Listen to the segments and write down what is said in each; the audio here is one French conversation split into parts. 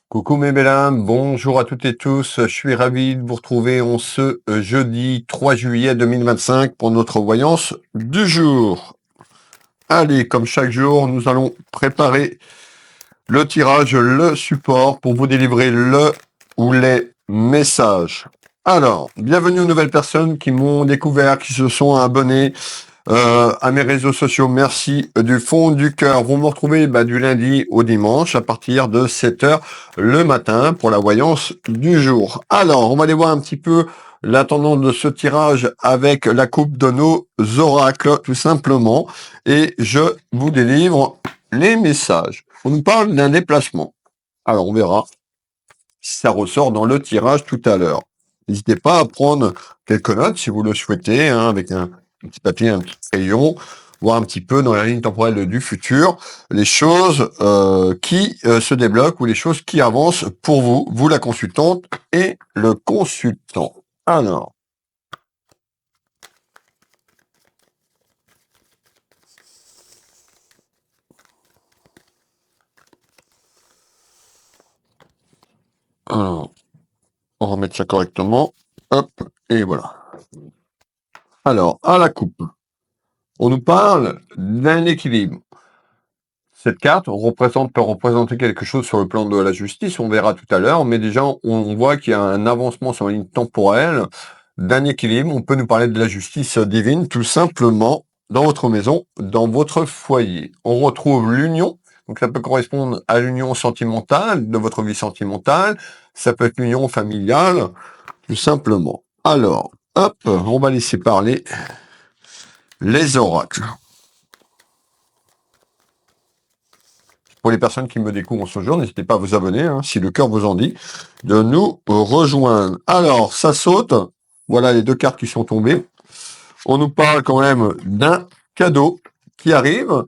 Coucou mes belles âmes, bonjour à toutes et tous, je suis ravi de vous retrouver en ce jeudi 3 juillet 2025 pour notre voyance du jour. Allez, comme chaque jour, nous allons préparer le tirage, le support pour vous délivrer le ou les messages. Alors, bienvenue aux nouvelles personnes qui m'ont découvert, qui se sont abonnés à mes réseaux sociaux. Merci du fond du cœur. Vous me retrouvez du lundi au dimanche à partir de 7h le matin pour la voyance du jour. Alors, on va aller voir un petit peu la tendance de ce tirage avec la coupe de nos oracles, tout simplement. Et je vous délivre les messages. On nous parle d'un déplacement. Alors, on verra si ça ressort dans le tirage tout à l'heure. N'hésitez pas à prendre quelques notes si vous le souhaitez, avec un petit papier, un petit crayon, voir un petit peu dans la ligne temporelle du futur les choses qui se débloquent ou les choses qui avancent pour vous, vous la consultante et le consultant. Alors, on va remettre ça correctement. Hop, et voilà. Alors, à la coupe, on nous parle d'un équilibre. Cette carte peut représenter quelque chose sur le plan de la justice, on verra tout à l'heure, mais déjà on voit qu'il y a un avancement sur la ligne temporelle d'un équilibre. On peut nous parler de la justice divine, tout simplement, dans votre maison, dans votre foyer. On retrouve l'union, donc ça peut correspondre à l'union sentimentale, de votre vie sentimentale, ça peut être l'union familiale, tout simplement. Alors, hop, on va laisser parler les oracles. Pour les personnes qui me découvrent en ce jour, n'hésitez pas à vous abonner, si le cœur vous en dit, de nous rejoindre. Alors, ça saute. Voilà les deux cartes qui sont tombées. On nous parle quand même d'un cadeau qui arrive.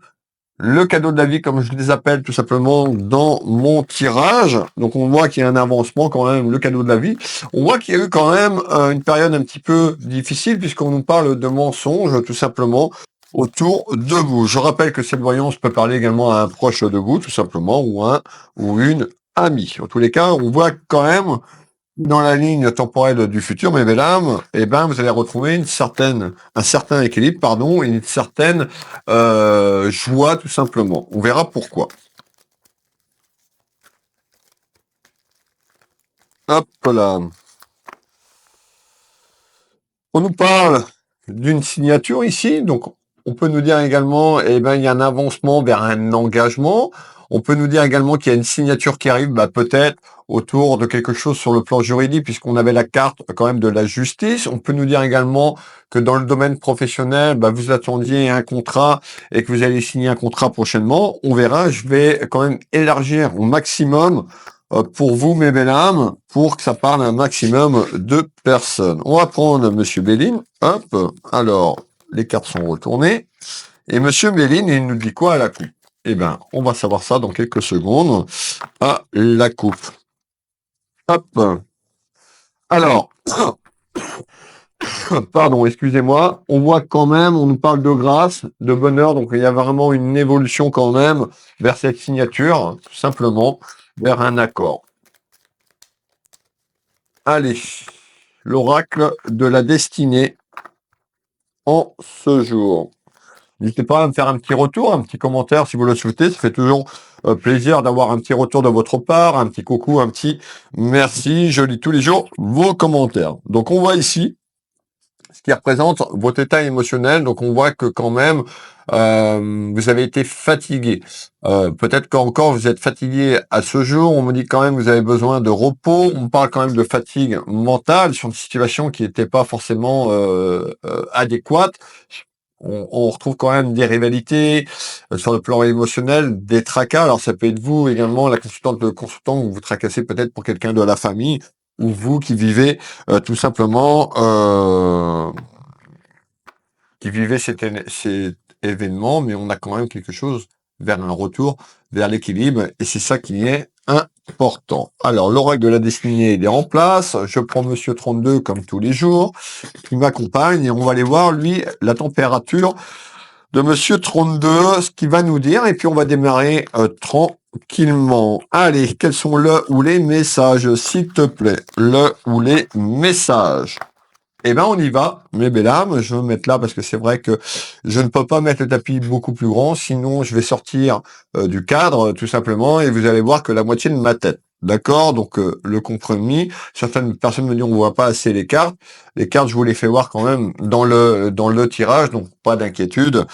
Le cadeau de la vie, comme je les appelle tout simplement dans mon tirage. Donc, on voit qu'il y a un avancement quand même, le cadeau de la vie. On voit qu'il y a eu quand même une période un petit peu difficile puisqu'on nous parle de mensonges, tout simplement, autour de vous. Je rappelle que cette voyance peut parler également à un proche de vous, tout simplement, ou un ou une amie. En tous les cas, on voit quand même dans la ligne temporelle du futur, mes belles âmes, vous allez retrouver un certain équilibre, pardon, et une certaine joie, tout simplement. On verra pourquoi. Hop là. On nous parle d'une signature ici, donc on peut nous dire également, il y a un avancement vers un engagement. On peut nous dire également qu'il y a une signature qui arrive, peut-être autour de quelque chose sur le plan juridique, puisqu'on avait la carte quand même de la justice. On peut nous dire également que dans le domaine professionnel, vous attendiez un contrat et que vous allez signer un contrat prochainement. On verra, je vais quand même élargir au maximum pour vous, mes belles âmes, pour que ça parle à un maximum de personnes. On va prendre Monsieur Béline. Hop. Alors, les cartes sont retournées. Et Monsieur Béline, il nous dit quoi à la coupe? On va savoir ça dans quelques secondes. À la coupe. Hop. Alors, pardon, excusez-moi. On voit quand même, on nous parle de grâce, de bonheur. Donc, il y a vraiment une évolution quand même vers cette signature, tout simplement, vers un accord. Allez, l'oracle de la destinée en ce jour. N'hésitez pas à me faire un petit retour, un petit commentaire si vous le souhaitez. Ça fait toujours plaisir d'avoir un petit retour de votre part, un petit coucou, un petit merci. Je lis tous les jours vos commentaires. Donc on voit ici ce qui représente votre état émotionnel. Donc on voit que quand même vous avez été fatigué. Peut-être qu'encore vous êtes fatigué à ce jour. On me dit quand même que vous avez besoin de repos. On parle quand même de fatigue mentale sur une situation qui n'était pas forcément adéquate. On retrouve quand même des rivalités sur le plan émotionnel, des tracas. Alors ça peut être vous également, la consultante, le consultant, où vous tracassez peut-être pour quelqu'un de la famille, ou vous qui vivez tout simplement cet événement, mais on a quand même quelque chose vers un retour, vers l'équilibre, et c'est ça qui est important. Alors, l'oracle de la destinée il est en place. Je prends Monsieur 32 comme tous les jours, qui m'accompagne, et on va aller voir, lui, la température de Monsieur 32, ce qu'il va nous dire, et puis on va démarrer tranquillement. Allez, quels sont le ou les messages, s'il te plaît? Le ou les messages. Eh ben, on y va, mes belles âmes. Je vais me mettre là parce que c'est vrai que je ne peux pas mettre le tapis beaucoup plus grand, sinon je vais sortir du cadre, tout simplement, et vous allez voir que la moitié de ma tête. D'accord? Donc, le compromis. Certaines personnes me disent on voit pas assez les cartes. Les cartes, je vous les fais voir quand même dans le tirage, donc pas d'inquiétude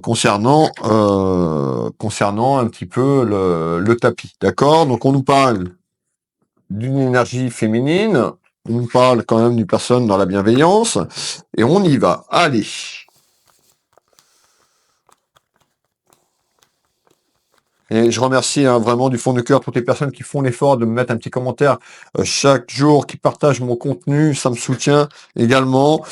concernant un petit peu le tapis. D'accord? Donc, on nous parle d'une énergie féminine. On parle quand même d'une personne dans la bienveillance. Et on y va. Allez. Et je remercie vraiment du fond du cœur toutes les personnes qui font l'effort de me mettre un petit commentaire chaque jour, qui partagent mon contenu. Ça me soutient également.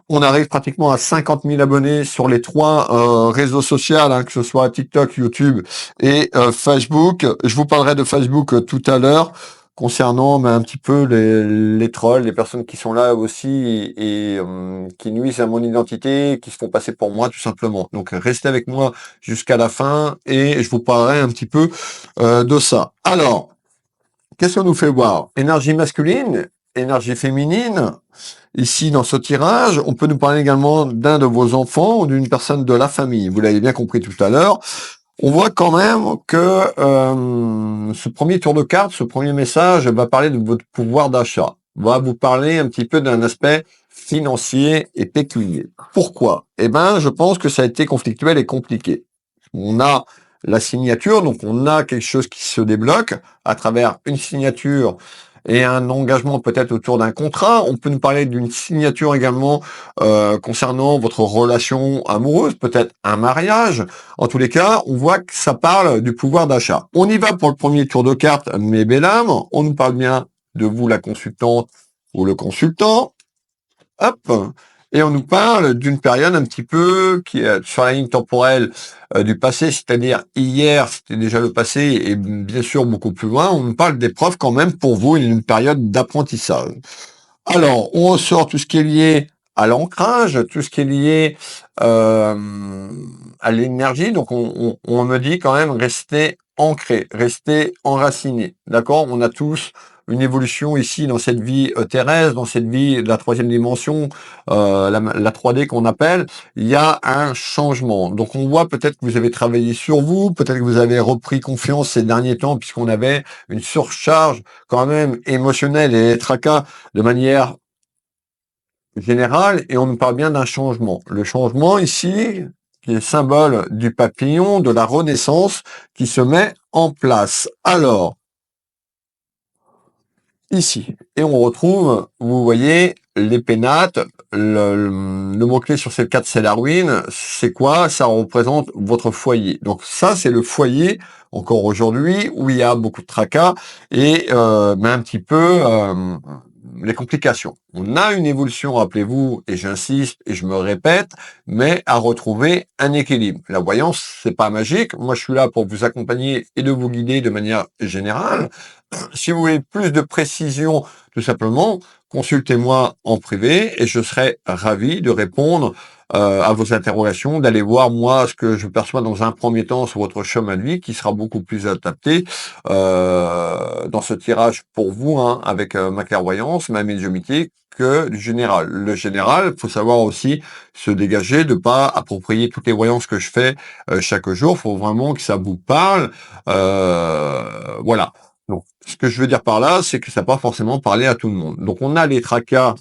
On arrive pratiquement à 50 000 abonnés sur les 3 réseaux sociaux, que ce soit TikTok, YouTube et Facebook. Je vous parlerai de Facebook tout à l'heure concernant un petit peu les trolls, les personnes qui sont là aussi et qui nuisent à mon identité, qui se font passer pour moi tout simplement. Donc restez avec moi jusqu'à la fin et je vous parlerai un petit peu de ça. Alors, qu'est-ce qu'on nous fait voir? Énergie masculine, énergie féminine. Ici, dans ce tirage, on peut nous parler également d'un de vos enfants ou d'une personne de la famille. Vous l'avez bien compris tout à l'heure. On voit quand même que ce premier tour de carte, ce premier message va parler de votre pouvoir d'achat. Va vous parler un petit peu d'un aspect financier et pécunier. Pourquoi? Eh ben, je pense que ça a été conflictuel et compliqué. On a la signature, donc on a quelque chose qui se débloque à travers une signature et un engagement peut-être autour d'un contrat. On peut nous parler d'une signature également concernant votre relation amoureuse, peut-être un mariage. En tous les cas, on voit que ça parle du pouvoir d'achat. On y va pour le premier tour de carte, mes belles âmes. On nous parle bien de vous, la consultante ou le consultant. Hop. Et on nous parle d'une période un petit peu qui est sur la ligne temporelle du passé, c'est-à-dire hier, c'était déjà le passé, et bien sûr beaucoup plus loin. On nous parle d'épreuves quand même pour vous, une période d'apprentissage. Alors, on ressort tout ce qui est lié à l'ancrage, tout ce qui est lié à l'énergie. Donc, on me dit quand même rester ancré, rester enraciné. D'accord? On a tous une évolution ici dans cette vie terrestre, dans cette vie de la troisième dimension, la 3D qu'on appelle. Il y a un changement. Donc, on voit peut-être que vous avez travaillé sur vous, peut-être que vous avez repris confiance ces derniers temps puisqu'on avait une surcharge quand même émotionnelle et tracas de manière générale, et on nous parle bien d'un changement. Le changement ici, qui est symbole du papillon, de la renaissance, qui se met en place. Alors, ici, et on retrouve, vous voyez, les pénates, le mot-clé sur cette carte, c'est la ruine. C'est quoi? Ça représente votre foyer. Donc ça, c'est le foyer, encore aujourd'hui, où il y a beaucoup de tracas, et mais un petit peu les complications. On a une évolution, rappelez-vous, et j'insiste et je me répète, mais à retrouver un équilibre. La voyance, c'est pas magique. Moi, je suis là pour vous accompagner et de vous guider de manière générale. Si vous voulez plus de précision, tout simplement, consultez-moi en privé et je serai ravi de répondre à vos interrogations, d'aller voir moi ce que je perçois dans un premier temps sur votre chemin de vie qui sera beaucoup plus adapté dans ce tirage pour vous, avec ma clairvoyance, ma médiumnité, que du général. Le général, faut savoir aussi se dégager, de pas approprier toutes les voyances que je fais chaque jour. Faut vraiment que ça vous parle. Voilà. Donc, ce que je veux dire par là, c'est que ça n'a pas forcément parlé à tout le monde. Donc, on a les tracas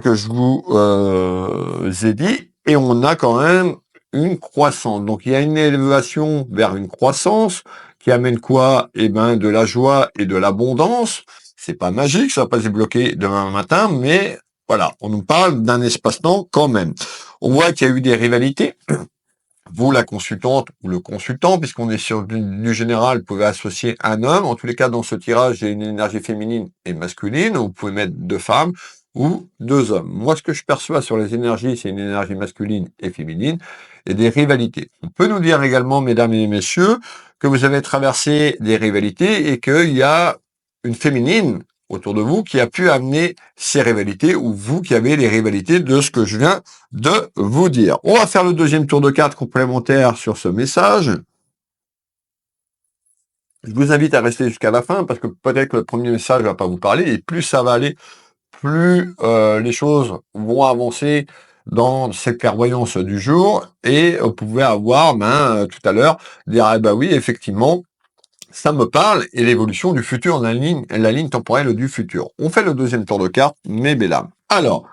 que je vous ai dit, et on a quand même une croissance. Donc, il y a une élévation vers une croissance qui amène quoi? Eh ben, de la joie et de l'abondance. C'est pas magique, ça va pas se débloquer demain matin, mais voilà, on nous parle d'un espace-temps quand même. On voit qu'il y a eu des rivalités. Vous, la consultante ou le consultant, puisqu'on est sur du général, vous pouvez associer un homme. En tous les cas, dans ce tirage, j'ai une énergie féminine et masculine. Vous pouvez mettre 2 femmes ou 2 hommes. Moi, ce que je perçois sur les énergies, c'est une énergie masculine et féminine et des rivalités. On peut nous dire également, mesdames et messieurs, que vous avez traversé des rivalités et qu'il y a une féminine autour de vous qui a pu amener ces rivalités ou vous qui avez les rivalités de ce que je viens de vous dire. On va faire le deuxième tour de cartes complémentaire sur ce message. Je vous invite à rester jusqu'à la fin parce que peut-être que le premier message va pas vous parler et plus ça va aller, plus les choses vont avancer dans cette clairvoyance du jour et vous pouvez avoir tout à l'heure dire ah bah oui effectivement ça me parle et l'évolution du futur la ligne temporelle du futur. On fait le deuxième tour de carte, mes belles âmes. Alors,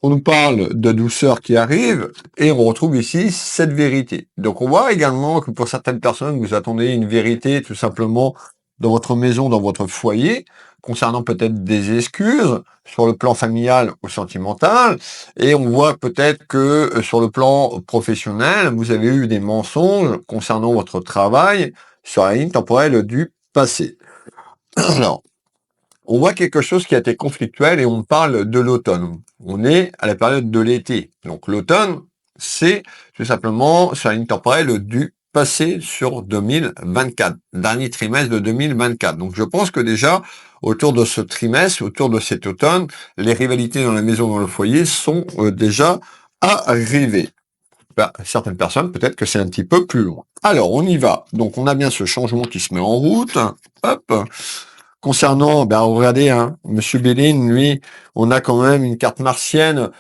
on nous parle de douceur qui arrive et on retrouve ici cette vérité. Donc on voit également que pour certaines personnes, vous attendez une vérité tout simplement dans votre maison, dans votre foyer, concernant peut-être des excuses sur le plan familial ou sentimental. Et on voit peut-être que sur le plan professionnel, vous avez eu des mensonges concernant votre travail sur la ligne temporelle du passé. Alors, on voit quelque chose qui a été conflictuel et on parle de l'automne. On est à la période de l'été. Donc l'automne, c'est tout simplement sur la ligne temporelle du passé sur 2024, dernier trimestre de 2024. Donc je pense que déjà, autour de ce trimestre, autour de cet automne, les rivalités dans la maison, dans le foyer sont déjà arrivées. Certaines personnes, peut-être que c'est un petit peu plus loin. Alors, on y va. Donc, on a bien ce changement qui se met en route. Hop. Concernant, regardez, Monsieur Béline, lui, on a quand même une carte martienne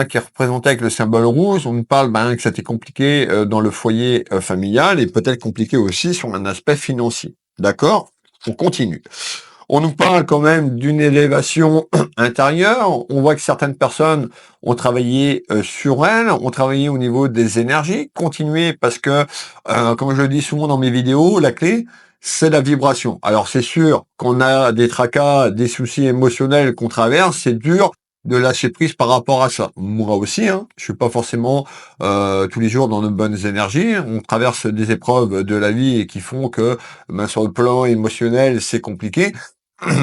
qui est représentée avec le symbole rouge. On nous parle que c'était compliqué dans le foyer familial et peut-être compliqué aussi sur un aspect financier. D'accord? On continue. On nous parle quand même d'une élévation intérieure. On voit que certaines personnes ont travaillé sur elles, ont travaillé au niveau des énergies. Continuez parce que, comme je le dis souvent dans mes vidéos, la clé, c'est la vibration. Alors c'est sûr qu'on a des tracas, des soucis émotionnels qu'on traverse, c'est dur de lâcher prise par rapport à ça. Moi aussi, je suis pas forcément tous les jours dans de bonnes énergies. On traverse des épreuves de la vie et qui font que sur le plan émotionnel, c'est compliqué.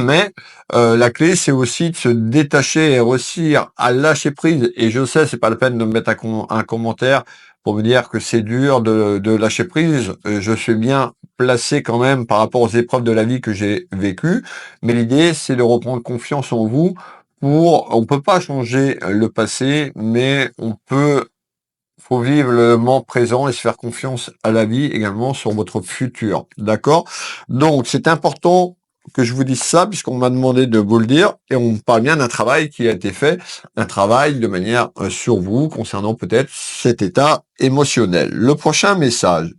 Mais la clé, c'est aussi de se détacher et réussir à lâcher prise. Et je sais, c'est pas la peine de me mettre un commentaire pour me dire que c'est dur de lâcher prise. Je suis bien placé quand même par rapport aux épreuves de la vie que j'ai vécues. Mais l'idée, c'est de reprendre confiance en vous. On peut pas changer le passé, mais faut vivre le moment présent et se faire confiance à la vie également sur votre futur. D'accord? Donc, c'est important que je vous dise ça puisqu'on m'a demandé de vous le dire et on parle bien d'un travail qui a été fait, un travail de manière sur vous concernant peut-être cet état émotionnel. Le prochain message,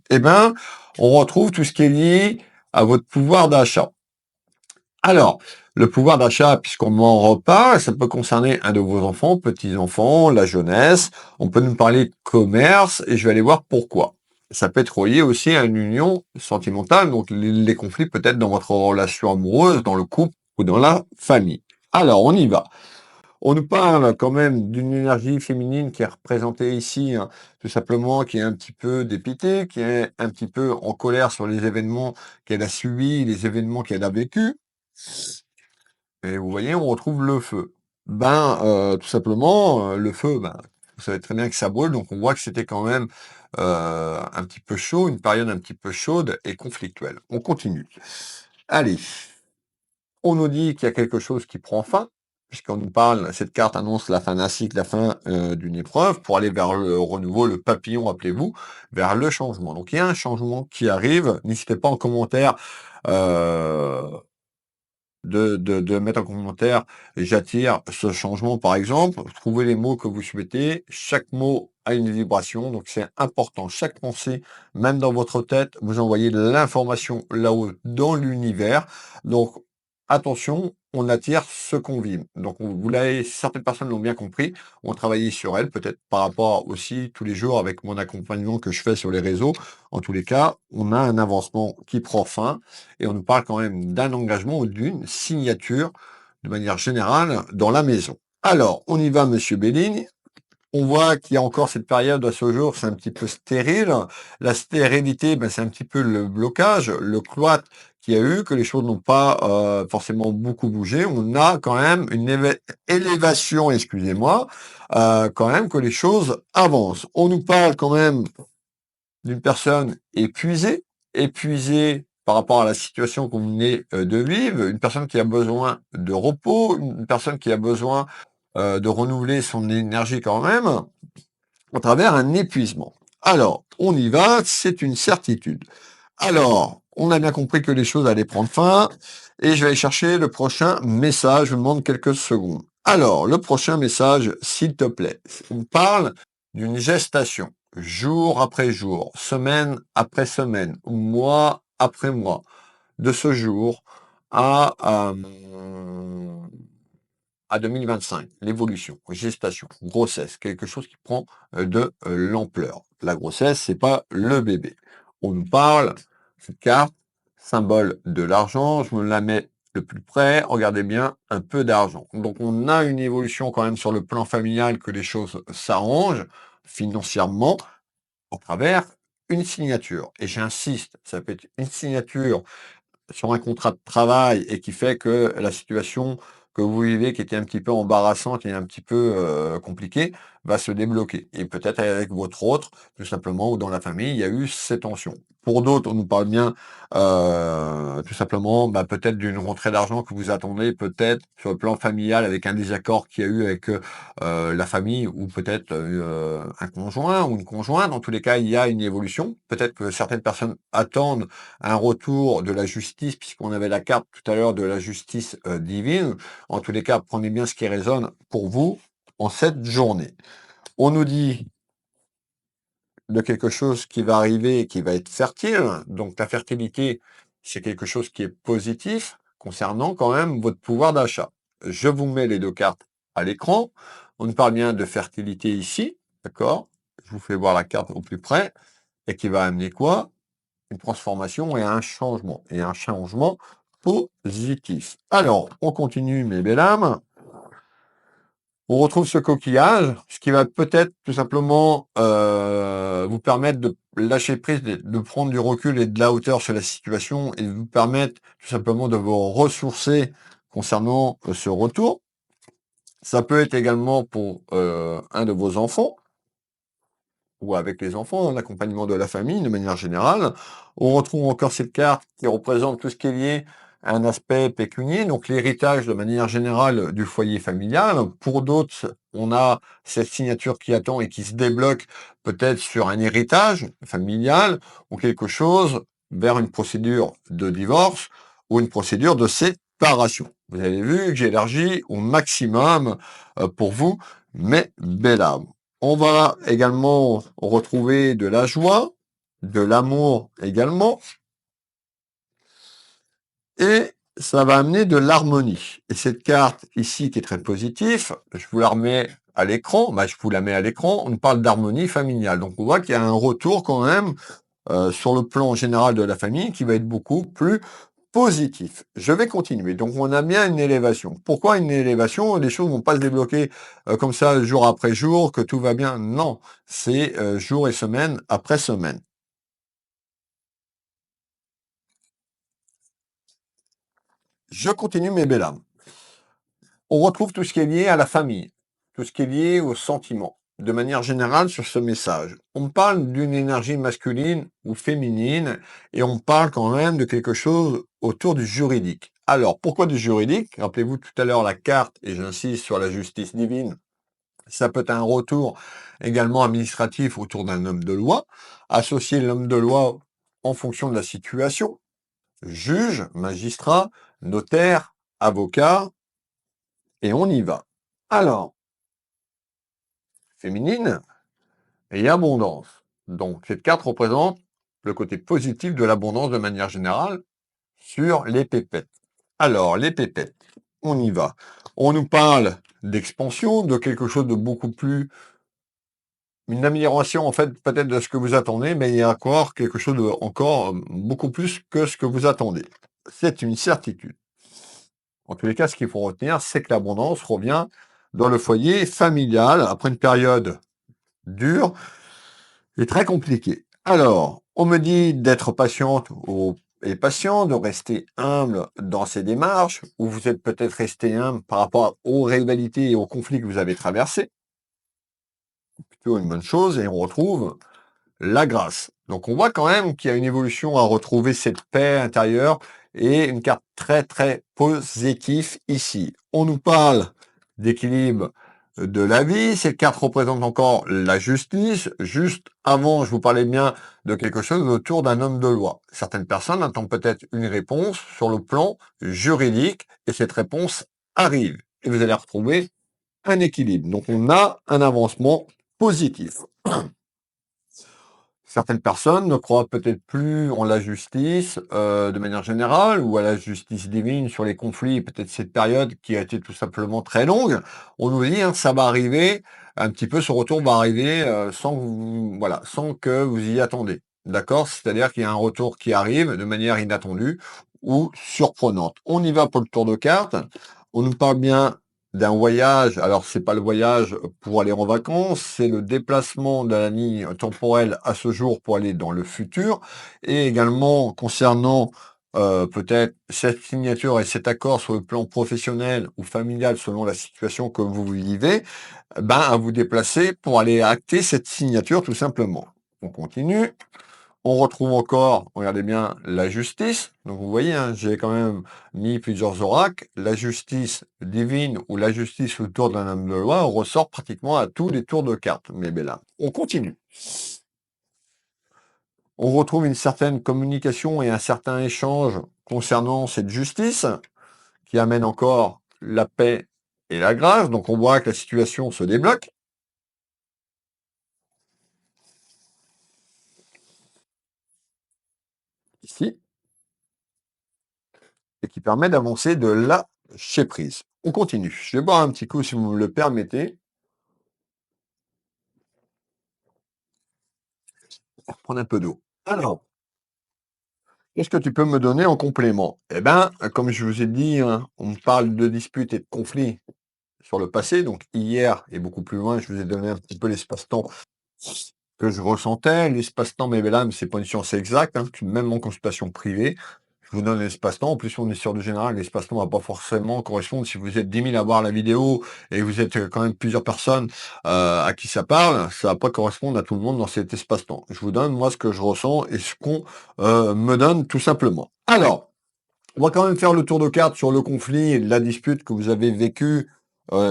on retrouve tout ce qui est lié à votre pouvoir d'achat. Alors, le pouvoir d'achat, puisqu'on en reparle, ça peut concerner un de vos enfants, petits-enfants, la jeunesse. On peut nous parler de commerce et je vais aller voir pourquoi. Ça peut être lié aussi à une union sentimentale, donc les conflits peut-être dans votre relation amoureuse, dans le couple ou dans la famille. Alors, on y va. On nous parle quand même d'une énergie féminine qui est représentée ici, tout simplement, qui est un petit peu dépitée, qui est un petit peu en colère sur les événements qu'elle a subis, les événements qu'elle a vécus. Et vous voyez, on retrouve le feu. Tout simplement, le feu, vous savez très bien que ça brûle, donc on voit que c'était quand même un petit peu chaud, une période un petit peu chaude et conflictuelle. On continue. Allez, on nous dit qu'il y a quelque chose qui prend fin, puisqu'on nous parle, cette carte annonce la fin d'un cycle, la fin d'une épreuve, pour aller vers le renouveau, le papillon, appelez-vous, vers le changement. Donc il y a un changement qui arrive. N'hésitez pas en commentaire de mettre en commentaire j'attire ce changement par exemple, trouvez les mots que vous souhaitez, chaque mot a une vibration, donc c'est important, chaque pensée, même dans votre tête, vous envoyez de l'information là-haut dans l'univers, donc attention, on attire ce qu'on vibre. Donc vous l'avez, certaines personnes l'ont bien compris, on travaillé sur elles, peut-être par rapport aussi tous les jours avec mon accompagnement que je fais sur les réseaux, en tous les cas, on a un avancement qui prend fin, et on nous parle quand même d'un engagement ou d'une signature de manière générale dans la maison. Alors, on y va, Monsieur Béligne. On voit qu'il y a encore cette période à ce jour, c'est un petit peu stérile. La stérilité, c'est un petit peu le blocage, le cloître qu'il y a eu, que les choses n'ont pas forcément beaucoup bougé. On a quand même une élévation, excusez-moi, quand même que les choses avancent. On nous parle quand même d'une personne épuisée, épuisé par rapport à la situation que vous venez de vivre, une personne qui a besoin de repos, une personne qui a besoin de renouveler son énergie quand même, à travers un épuisement. Alors, on y va, c'est une certitude. Alors, on a bien compris que les choses allaient prendre fin, et je vais aller chercher le prochain message, je vous demande quelques secondes. Alors, le prochain message, s'il te plaît, on parle d'une gestation, jour après jour, semaine après semaine, mois après mois, de ce jour à 2025, l'évolution, gestation, grossesse, quelque chose qui prend de l'ampleur. La grossesse, c'est pas le bébé. On nous parle, cette carte, symbole de l'argent, je me la mets le plus près, regardez bien, un peu d'argent. Donc on a une évolution quand même sur le plan familial, que les choses s'arrangent financièrement à travers une signature. Et j'insiste, ça peut être une signature sur un contrat de travail et qui fait que la situation que vous vivez, qui était un petit peu embarrassante et un petit peu compliquée, va se débloquer. Et peut-être avec votre autre, tout simplement, ou dans la famille, il y a eu ces tensions. Pour d'autres, on nous parle bien, tout simplement, bah, peut-être d'une rentrée d'argent que vous attendez, peut-être sur le plan familial, avec un désaccord qu'il y a eu avec la famille, ou peut-être un conjoint ou une conjointe. Dans tous les cas, il y a une évolution. Peut-être que certaines personnes attendent un retour de la justice, puisqu'on avait la carte tout à l'heure de la justice divine. En tous les cas, prenez bien ce qui résonne pour vous en cette journée. On nous dit de quelque chose qui va arriver et qui va être fertile. Donc la fertilité, c'est quelque chose qui est positif concernant quand même votre pouvoir d'achat. Je vous mets les deux cartes à l'écran. On nous parle bien de fertilité ici, d'accord? Je vous fais voir la carte au plus près et qui va amener quoi? Une transformation et un changement positif. Alors, on continue, mes belles âmes. On retrouve ce coquillage, ce qui va peut-être tout simplement vous permettre de lâcher prise, de prendre du recul et de la hauteur sur la situation, et de vous permettre tout simplement de vous ressourcer concernant ce retour. Ça peut être également pour un de vos enfants, ou avec les enfants, l'accompagnement de la famille de manière générale. On retrouve encore cette carte qui représente tout ce qui est lié à un aspect pécunier, donc l'héritage de manière générale du foyer familial. Pour d'autres, on a cette signature qui attend et qui se débloque peut-être sur un héritage familial ou quelque chose vers une procédure de divorce ou une procédure de séparation. Vous avez vu que j'ai élargi au maximum pour vous, mes belles âmes. On va également retrouver de la joie, de l'amour également, et ça va amener de l'harmonie. Et cette carte ici qui est très positive, je vous la remets à l'écran, je vous la mets à l'écran, on parle d'harmonie familiale. Donc on voit qu'il y a un retour quand même sur le plan général de la famille qui va être beaucoup plus positif. Je vais continuer. Donc, on a bien une élévation. Pourquoi une élévation? Les choses vont pas se débloquer comme ça jour après jour, que tout va bien. Non, c'est jour et semaine après semaine. Je continue mes belles âmes. On retrouve tout ce qui est lié à la famille, tout ce qui est lié aux sentiments. De manière générale, sur ce message, on me parle d'une énergie masculine ou féminine, et on parle quand même de quelque chose autour du juridique. Alors, pourquoi du juridique? Rappelez-vous tout à l'heure la carte, et j'insiste sur la justice divine. Ça peut être un retour également administratif autour d'un homme de loi. Associer l'homme de loi en fonction de la situation. Juge, magistrat, notaire, avocat, et on y va. Alors, féminine et abondance. Donc, cette carte représente le côté positif de l'abondance de manière générale sur les pépettes. Alors, les pépettes, on y va. On nous parle d'expansion, de quelque chose de beaucoup plus... Une amélioration, en fait, peut-être de ce que vous attendez, mais il y a encore quelque chose de encore beaucoup plus que ce que vous attendez. C'est une certitude. En tous les cas, ce qu'il faut retenir, c'est que l'abondance revient dans le foyer familial après une période dure et très compliquée. Alors, on me dit d'être patiente et patient, de rester humble dans ces démarches, où vous êtes peut-être resté humble par rapport aux rivalités et aux conflits que vous avez traversés. Plutôt une bonne chose, et on retrouve la grâce. Donc on voit quand même qu'il y a une évolution à retrouver cette paix intérieure et une carte très très positive ici. On nous parle d'équilibre de la vie. Cette carte représente encore la justice. Juste avant, je vous parlais bien de quelque chose autour d'un homme de loi. Certaines personnes attendent peut-être une réponse sur le plan juridique et cette réponse arrive. Et vous allez retrouver un équilibre. Donc on a un avancement positif. Certaines personnes ne croient peut-être plus en la justice de manière générale ou à la justice divine sur les conflits. Peut-être cette période qui a été tout simplement très longue. On nous dit hein, ça va arriver, un petit peu ce retour va arriver sans que voilà, sans que vous y attendez. D'accord? C'est-à-dire qu'il y a un retour qui arrive de manière inattendue ou surprenante. On y va pour le tour de carte. On nous parle bien d'un voyage. Alors, c'est pas le voyage pour aller en vacances, c'est le déplacement de la ligne temporelle à ce jour pour aller dans le futur. Et également, concernant peut-être cette signature et cet accord sur le plan professionnel ou familial selon la situation que vous vivez, ben, à vous déplacer pour aller acter cette signature tout simplement. On continue. On retrouve encore, regardez bien, la justice. Donc vous voyez, hein, j'ai quand même mis plusieurs oracles. La justice divine ou la justice autour d'un homme de loi ressort pratiquement à tous les tours de cartes. Mais ben là, on continue. On retrouve une certaine communication et un certain échange concernant cette justice qui amène encore la paix et la grâce. Donc on voit que la situation se débloque ici et qui permet d'avancer de lâcher prise. On continue. Je vais boire un petit coup si vous me le permettez. Prendre un peu d'eau. Alors, qu'est-ce que tu peux me donner en complément? Eh ben, comme je vous ai dit, hein, on me parle de disputes et de conflits sur le passé. Donc hier et beaucoup plus loin, je vous ai donné un petit peu l'espace-temps que je ressentais. L'espace-temps, mais là, c'est pas une science exacte, hein, même en consultation privée. Je vous donne l'espace-temps. En plus, on est sur le général. L'espace-temps va pas forcément correspondre. Si vous êtes 10 000 à voir la vidéo et vous êtes quand même plusieurs personnes à qui ça parle, ça va pas correspondre à tout le monde dans cet espace-temps. Je vous donne, moi, ce que je ressens et ce qu'on me donne tout simplement. Alors, on va quand même faire le tour de carte sur le conflit et la dispute que vous avez vécu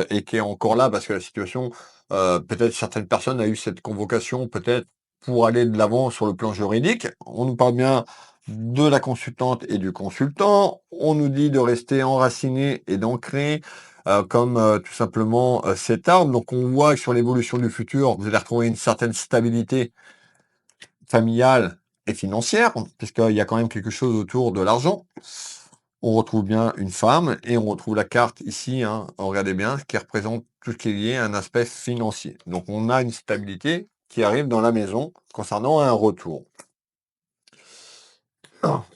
et qui est encore là parce que la situation, peut-être certaines personnes ont eu cette convocation peut-être pour aller de l'avant sur le plan juridique. On nous parle bien de la consultante et du consultant. On nous dit de rester enraciné et d'ancrer comme tout simplement cet arbre. Donc on voit que sur l'évolution du futur, vous allez retrouver une certaine stabilité familiale et financière, puisqu'il y a quand même quelque chose autour de l'argent. On retrouve bien une femme et on retrouve la carte ici, hein, regardez bien, qui représente tout ce qui est lié à un aspect financier. Donc on a une stabilité qui arrive dans la maison concernant un retour.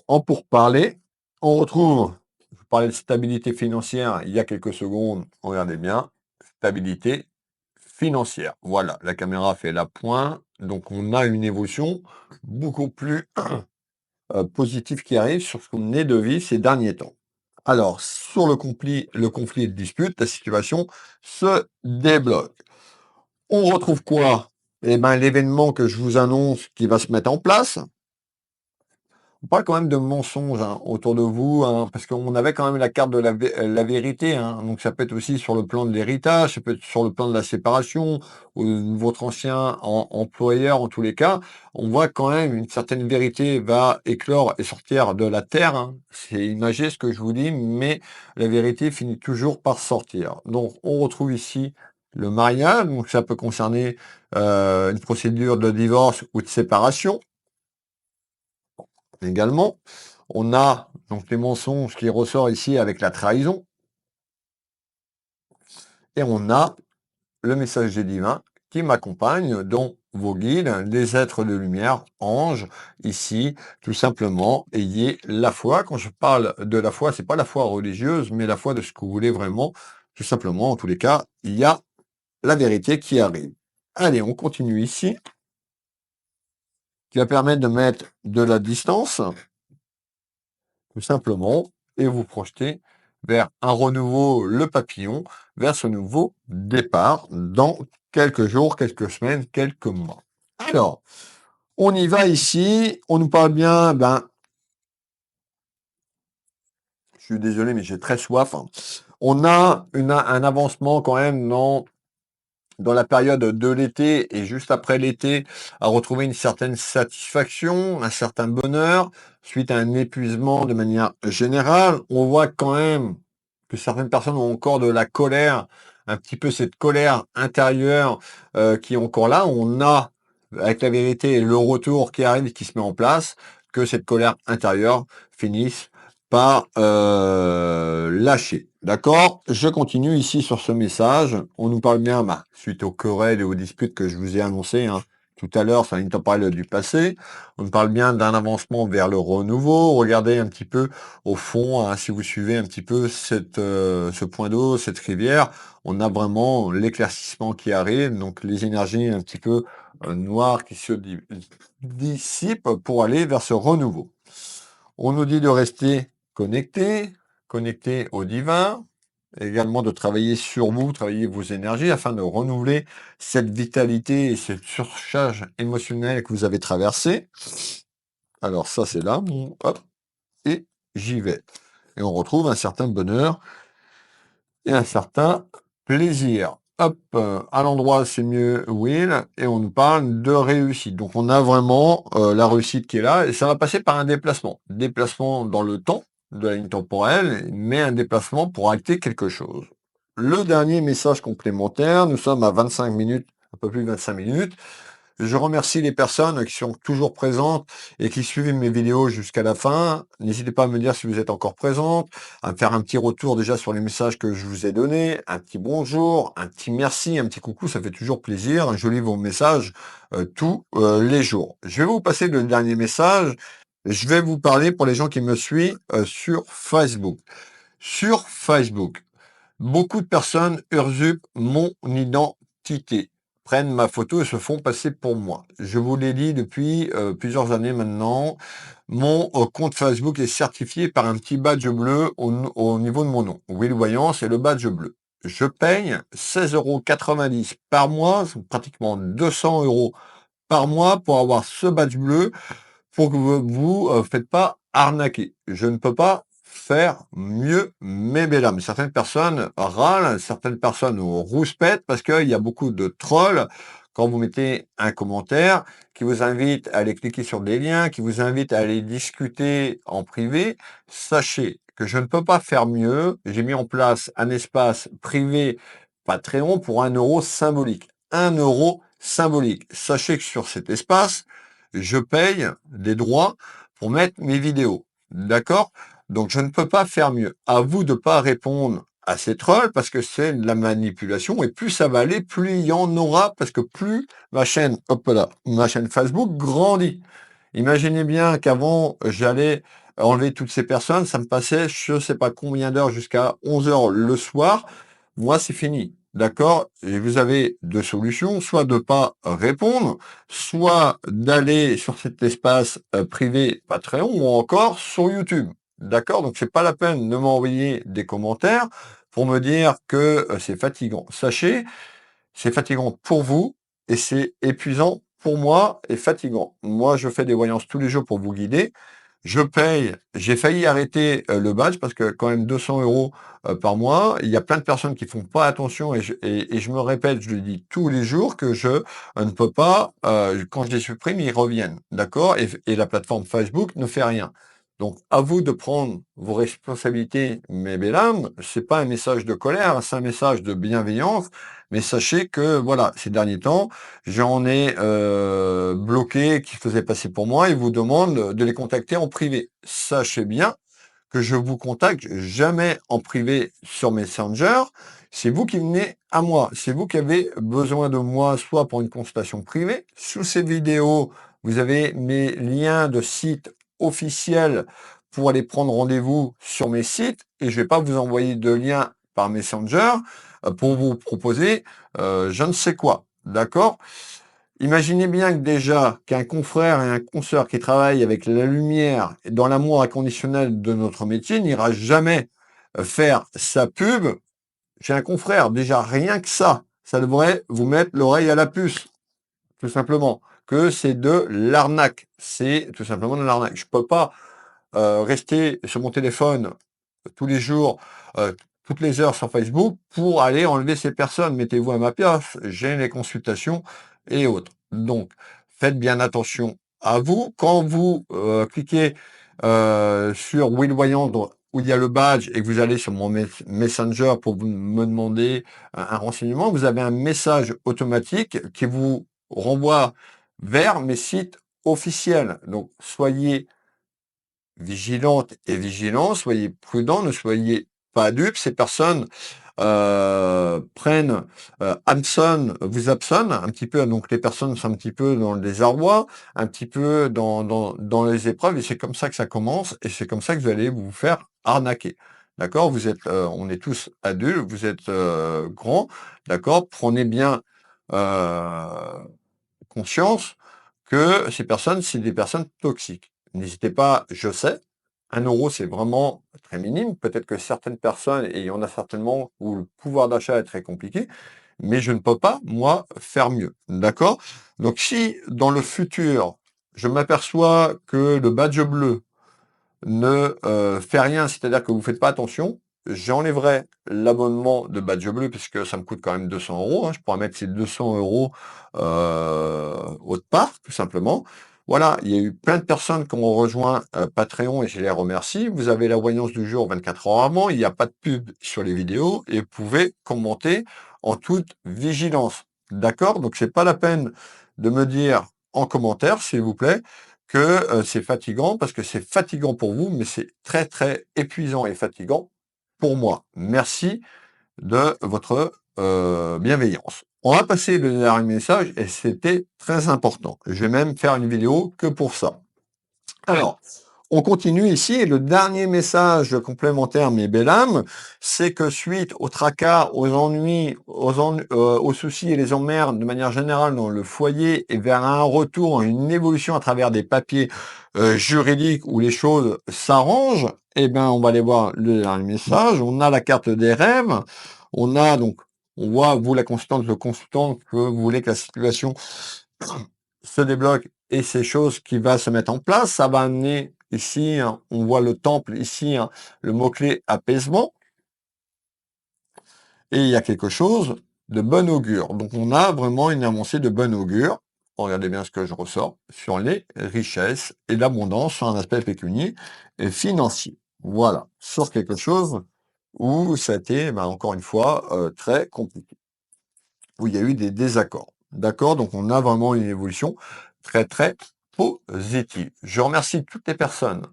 En pourparler, on retrouve, je parlais de stabilité financière il y a quelques secondes, regardez bien, stabilité financière. Voilà, la caméra fait la pointe, donc on a une évolution beaucoup plus positive qui arrive sur ce qu'on est de vivre ces derniers temps. Alors, sur le conflit de dispute, la situation se débloque. On retrouve quoi? Eh ben, l'événement que je vous annonce qui va se mettre en place. On parle quand même de mensonges hein, autour de vous, hein, parce qu'on avait quand même la carte de la vérité. Hein, donc ça peut être aussi sur le plan de l'héritage, ça peut être sur le plan de la séparation, ou de votre ancien employeur en tous les cas. On voit quand même une certaine vérité va éclore et sortir de la terre. Hein. C'est imagé ce que je vous dis, mais la vérité finit toujours par sortir. Donc on retrouve ici le mariage, donc ça peut concerner une procédure de divorce ou de séparation. Également, on a donc les mensonges qui ressortent ici avec la trahison, et on a le messager divin qui m'accompagne, dont vos guides, les êtres de lumière, anges, ici, tout simplement, ayez la foi. Quand je parle de la foi, c'est pas la foi religieuse, mais la foi de ce que vous voulez vraiment. Tout simplement, en tous les cas, il y a la vérité qui arrive. Allez, on continue ici, qui va permettre de mettre de la distance, tout simplement, et vous projeter vers un renouveau, le papillon, vers ce nouveau départ dans quelques jours, quelques semaines, quelques mois. Alors, On y va ici, on nous parle bien, je suis désolé, mais j'ai très soif, hein. On a un avancement quand même dans la période de l'été et juste après l'été, à retrouver une certaine satisfaction, un certain bonheur, suite à un épuisement de manière générale. On voit quand même que certaines personnes ont encore de la colère, un petit peu cette colère intérieure qui est encore là. On a, avec la vérité, le retour qui arrive et qui se met en place, que cette colère intérieure finisse par lâcher. D'accord? Je continue ici sur ce message. On nous parle bien, suite aux querelles et aux disputes que je vous ai annoncées tout à l'heure sur l'intemporel du passé. On nous parle bien d'un avancement vers le renouveau. Regardez un petit peu au fond, si vous suivez un petit peu ce point d'eau, cette rivière, on a vraiment l'éclaircissement qui arrive, donc les énergies un petit peu noires qui se dissipent pour aller vers ce renouveau. On nous dit de rester connecté au divin, également de travailler sur vous, travailler vos énergies afin de renouveler cette vitalité et cette surcharge émotionnelle que vous avez traversée. Alors ça, c'est là, hop, et j'y vais. Et on retrouve un certain bonheur et un certain plaisir. Hop, à l'endroit, c'est mieux, Will, et on nous parle de réussite. Donc on a vraiment la réussite qui est là, et ça va passer par un déplacement. Déplacement dans le temps, de la ligne temporelle, mais un déplacement pour acter quelque chose. Le dernier message complémentaire, nous sommes à 25 minutes, un peu plus de 25 minutes. Je remercie les personnes qui sont toujours présentes et qui suivent mes vidéos jusqu'à la fin. N'hésitez pas à me dire si vous êtes encore présente, à me faire un petit retour déjà sur les messages que je vous ai donnés, un petit bonjour, un petit merci, un petit coucou, ça fait toujours plaisir. Je lis vos messages tous les jours. Je vais vous passer le dernier message. Je vais vous parler pour les gens qui me suivent sur Facebook. Sur Facebook, beaucoup de personnes usurpent mon identité, prennent ma photo et se font passer pour moi. Je vous l'ai dit depuis plusieurs années maintenant, mon compte Facebook est certifié par un petit badge bleu au niveau de mon nom. Will Voyant, c'est le badge bleu. Je paye 16,90 € par mois, c'est pratiquement 200 € par mois pour avoir ce badge bleu pour que vous faites pas arnaquer. Je ne peux pas faire mieux, mes belles dames. Certaines personnes râlent, certaines personnes rouspètent parce qu'il y a beaucoup de trolls quand vous mettez un commentaire qui vous invite à aller cliquer sur des liens, qui vous invite à aller discuter en privé. Sachez que je ne peux pas faire mieux. J'ai mis en place un espace privé Patreon pour 1 € symbolique. 1 € symbolique. Sachez que sur cet espace, je paye des droits pour mettre mes vidéos. D'accord? Donc, je ne peux pas faire mieux. À vous de pas répondre à ces trolls parce que c'est de la manipulation et plus ça va aller, plus il y en aura parce que plus ma chaîne, hop là, ma chaîne Facebook grandit. Imaginez bien qu'avant, j'allais enlever toutes ces personnes, ça me passait je ne sais pas combien d'heures jusqu'à 11 heures le soir. Moi, c'est fini. D'accord? Et vous avez deux solutions, soit de pas répondre, soit d'aller sur cet espace privé Patreon ou encore sur YouTube. D'accord? Donc c'est pas la peine de m'envoyer des commentaires pour me dire que c'est fatigant. Sachez, c'est fatigant pour vous et c'est épuisant pour moi et fatigant. Moi, je fais des voyances tous les jours pour vous guider. Je paye, j'ai failli arrêter le badge parce que quand même 200 € par mois, il y a plein de personnes qui font pas attention et je me répète, je le dis tous les jours que je ne peux pas, quand je les supprime, ils reviennent, d'accord? Et la plateforme Facebook ne fait rien. Donc à vous de prendre vos responsabilités, mes belles âmes. C'est pas un message de colère, hein, c'est un message de bienveillance. Mais sachez que voilà, ces derniers temps, j'en ai bloqué qui faisaient passer pour moi et vous demande de les contacter en privé. Sachez bien que je vous contacte jamais en privé sur Messenger. C'est vous qui venez à moi. C'est vous qui avez besoin de moi, soit pour une consultation privée. Sous ces vidéos, vous avez mes liens de sites officiels pour aller prendre rendez-vous sur mes sites. Et je vais pas vous envoyer de lien par Messenger pour vous proposer je ne sais quoi. D'accord? Imaginez bien que déjà qu'un confrère et un consoeur qui travaillent avec la lumière et dans l'amour inconditionnel de notre métier n'ira jamais faire sa pub chez un confrère. Déjà, rien que ça devrait vous mettre l'oreille à la puce, tout simplement. que c'est de l'arnaque. C'est tout simplement de l'arnaque. Je peux pas rester sur mon téléphone tous les jours, toutes les heures sur Facebook pour aller enlever ces personnes. Mettez-vous à ma place, j'ai les consultations et autres. Donc, faites bien attention à vous. Quand vous cliquez sur Will Voyant, où il y a le badge, et que vous allez sur mon Messenger pour me demander un renseignement, vous avez un message automatique qui vous renvoie vers mes sites officiels. Donc, soyez vigilante et vigilants, soyez prudents, ne soyez pas dupes. Ces personnes prennent, vous hameçonnent un petit peu, donc les personnes sont un petit peu dans le désarroi, un petit peu dans les épreuves, et c'est comme ça que ça commence, et c'est comme ça que vous allez vous faire arnaquer. D'accord? Vous êtes, on est tous adultes, vous êtes grands, d'accord? Prenez bien conscience que ces personnes, c'est des personnes toxiques. N'hésitez pas, je sais, 1 euro, c'est vraiment très minime. Peut-être que certaines personnes, et il y en a certainement où le pouvoir d'achat est très compliqué, mais je ne peux pas, moi, faire mieux. D'accord? Donc, si dans le futur, je m'aperçois que le badge bleu ne fait rien, c'est-à-dire que vous faites pas attention, j'enlèverai l'abonnement de badge bleu puisque ça me coûte quand même 200 €, hein. Je pourrais mettre ces 200 autre part, tout simplement. Voilà, il y a eu plein de personnes qui ont rejoint Patreon et je les remercie. Vous avez la voyance du jour 24 heures avant, il n'y a pas de pub sur les vidéos et vous pouvez commenter en toute vigilance. D'accord? Donc c'est pas la peine de me dire en commentaire, s'il vous plaît, que c'est fatigant, parce que c'est fatigant pour vous, mais c'est très, très épuisant et fatigant pour moi. Merci de votre bienveillance. On va passer le dernier message et c'était très important. Je vais même faire une vidéo que pour ça. Alors, on continue ici et le dernier message complémentaire, mes belles âmes, c'est que suite au tracas, aux ennuis, aux soucis et les emmerdes de manière générale dans le foyer et vers un retour, une évolution à travers des papiers juridiques où les choses s'arrangent, eh ben, on va aller voir le dernier message. On a la carte des rêves. On a donc, on voit, vous, la consultante, le consultant, que vous voulez que la situation se débloque et ces choses qui va se mettre en place. Ça va amener ici, hein, on voit le temple ici, hein, le mot-clé apaisement. Et il y a quelque chose de bon augure. Donc on a vraiment une avancée de bon augure. Regardez bien ce que je ressors sur les richesses et l'abondance sur un aspect pécunier et financier. Voilà, sur quelque chose où ça a été, ben, encore une fois, très compliqué, où il y a eu des désaccords. D'accord? Donc on a vraiment une évolution très, très positive. Je remercie toutes les personnes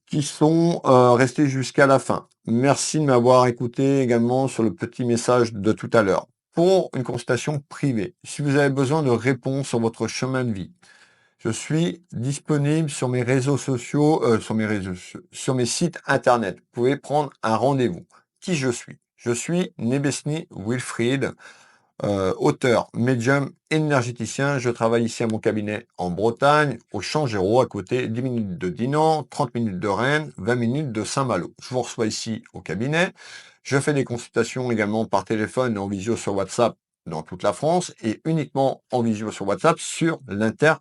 qui sont restées jusqu'à la fin. Merci de m'avoir écouté également sur le petit message de tout à l'heure. Pour une consultation privée, si vous avez besoin de réponses sur votre chemin de vie, je suis disponible sur mes réseaux sociaux, sur mes sites internet. Vous pouvez prendre un rendez-vous. Qui je suis? Je suis Nebesni Wilfried, auteur, médium, énergéticien. Je travaille ici à mon cabinet en Bretagne, au Changéro, à côté, 10 minutes de Dinan, 30 minutes de Rennes, 20 minutes de Saint-Malo. Je vous reçois ici au cabinet. Je fais des consultations également par téléphone et en visio sur WhatsApp dans toute la France et uniquement en visio sur WhatsApp sur l'international.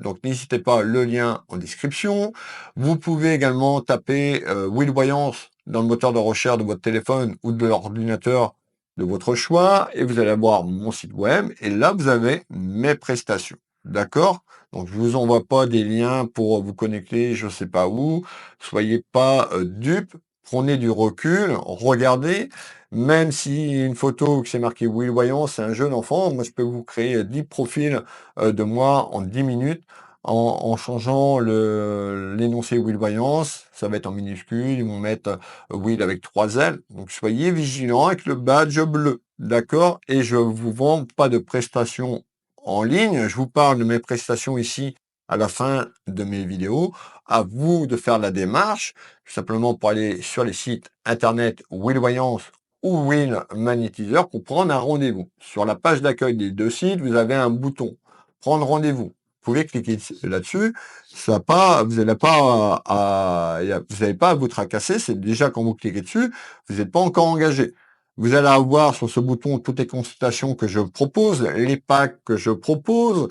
Donc n'hésitez pas, le lien en description. Vous pouvez également taper Will Voyance dans le moteur de recherche de votre téléphone ou de l'ordinateur de votre choix et vous allez avoir mon site web et là vous avez mes prestations. D'accord? Donc je vous envoie pas des liens pour vous connecter, je sais pas où. Soyez pas dupes, prenez du recul, regardez. Même si une photo que c'est marqué Will Voyant, c'est un jeune enfant, moi je peux vous créer 10 profils de moi en 10 minutes en changeant l'énoncé Will Voyance. Ça va être en minuscule, ils vont mettre Will avec 3 L. Donc soyez vigilants avec le badge bleu. D'accord? Et je vous vends pas de prestations en ligne. Je vous parle de mes prestations ici à la fin de mes vidéos. À vous de faire la démarche, tout simplement pour aller sur les sites internet Will Voyance ou Will Magnétiseur pour prendre un rendez-vous. Sur la page d'accueil des deux sites, vous avez un bouton prendre rendez-vous. Vous pouvez cliquer là-dessus. Ça pas, vous n'avez pas vous n'avez pas à vous tracasser. C'est déjà quand vous cliquez dessus, vous n'êtes pas encore engagé. Vous allez avoir sur ce bouton toutes les consultations que je propose, les packs que je propose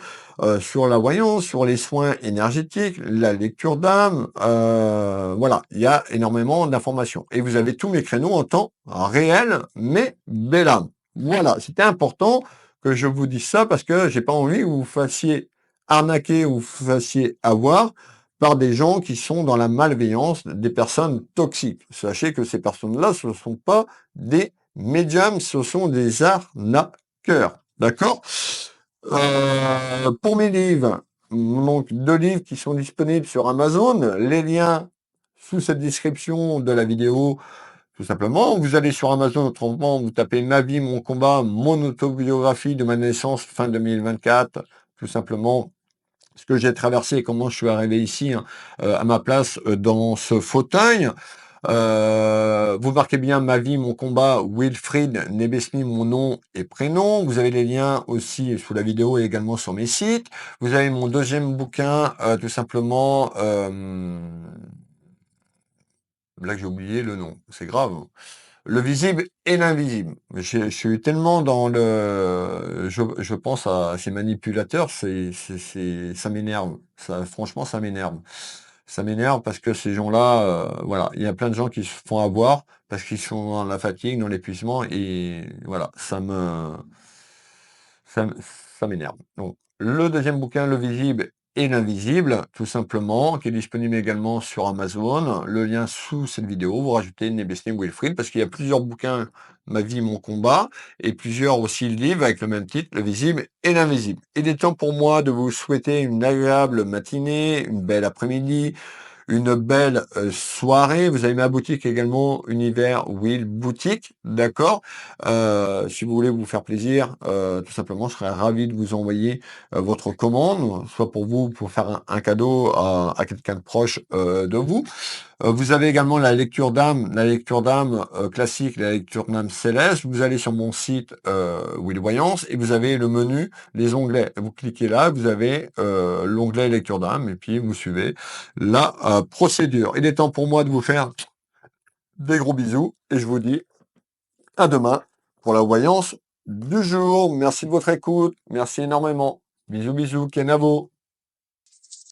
sur la voyance, sur les soins énergétiques, la lecture d'âme. Voilà, il y a énormément d'informations. Et vous avez tous mes créneaux en temps réel, mais bel âme. Voilà, c'était important que je vous dise ça parce que j'ai pas envie que vous vous fassiez arnaquer ou vous fassiez avoir par des gens qui sont dans la malveillance, des personnes toxiques. Sachez que ces personnes-là, ce ne sont pas des médiums, ce sont des arnaqueurs. D'accord? Pour mes livres, donc 2 livres qui sont disponibles sur Amazon, les liens sous cette description de la vidéo, tout simplement. Vous allez sur Amazon, autrement, vous tapez Ma vie, mon combat, mon autobiographie de ma naissance fin 2024, tout simplement ce que j'ai traversé et comment je suis arrivé ici, hein, à ma place dans ce fauteuil. Vous marquez bien Ma vie, mon combat, Wilfried Nebesny, mon nom et prénom. Vous avez les liens aussi sous la vidéo et également sur mes sites. Vous avez mon deuxième bouquin, tout simplement, là j'ai oublié le nom, c'est grave. Le visible et l'invisible. Je suis tellement dans le, je pense à ces manipulateurs, ça m'énerve. Ça, franchement, ça m'énerve. Ça m'énerve parce que ces gens-là, voilà, il y a plein de gens qui se font avoir parce qu'ils sont dans la fatigue, dans l'épuisement et voilà, ça, m- ça m'énerve. Donc, le deuxième bouquin, Le visible et l'invisible, tout simplement, qui est disponible également sur Amazon. Le lien sous cette vidéo, vous rajoutez Nebesny Wilfried, parce qu'il y a plusieurs bouquins, Ma vie, mon combat, et plusieurs aussi livres avec le même titre, Le visible et l'invisible. Il est temps pour moi de vous souhaiter une agréable matinée, une belle après-midi, une belle soirée. Vous avez ma boutique également, Univers Will Boutique, d'accord. Si vous voulez vous faire plaisir, tout simplement, je serais ravi de vous envoyer votre commande, soit pour vous, pour faire un cadeau à quelqu'un de proche de vous. Vous avez également la lecture d'âme classique, la lecture d'âme céleste. Vous allez sur mon site Will Voyance et vous avez le menu, les onglets. Vous cliquez là, vous avez l'onglet lecture d'âme et puis vous suivez la procédure. Il est temps pour moi de vous faire des gros bisous et je vous dis à demain pour la voyance du jour. Merci de votre écoute. Merci énormément. Bisous, bisous, Kenavo.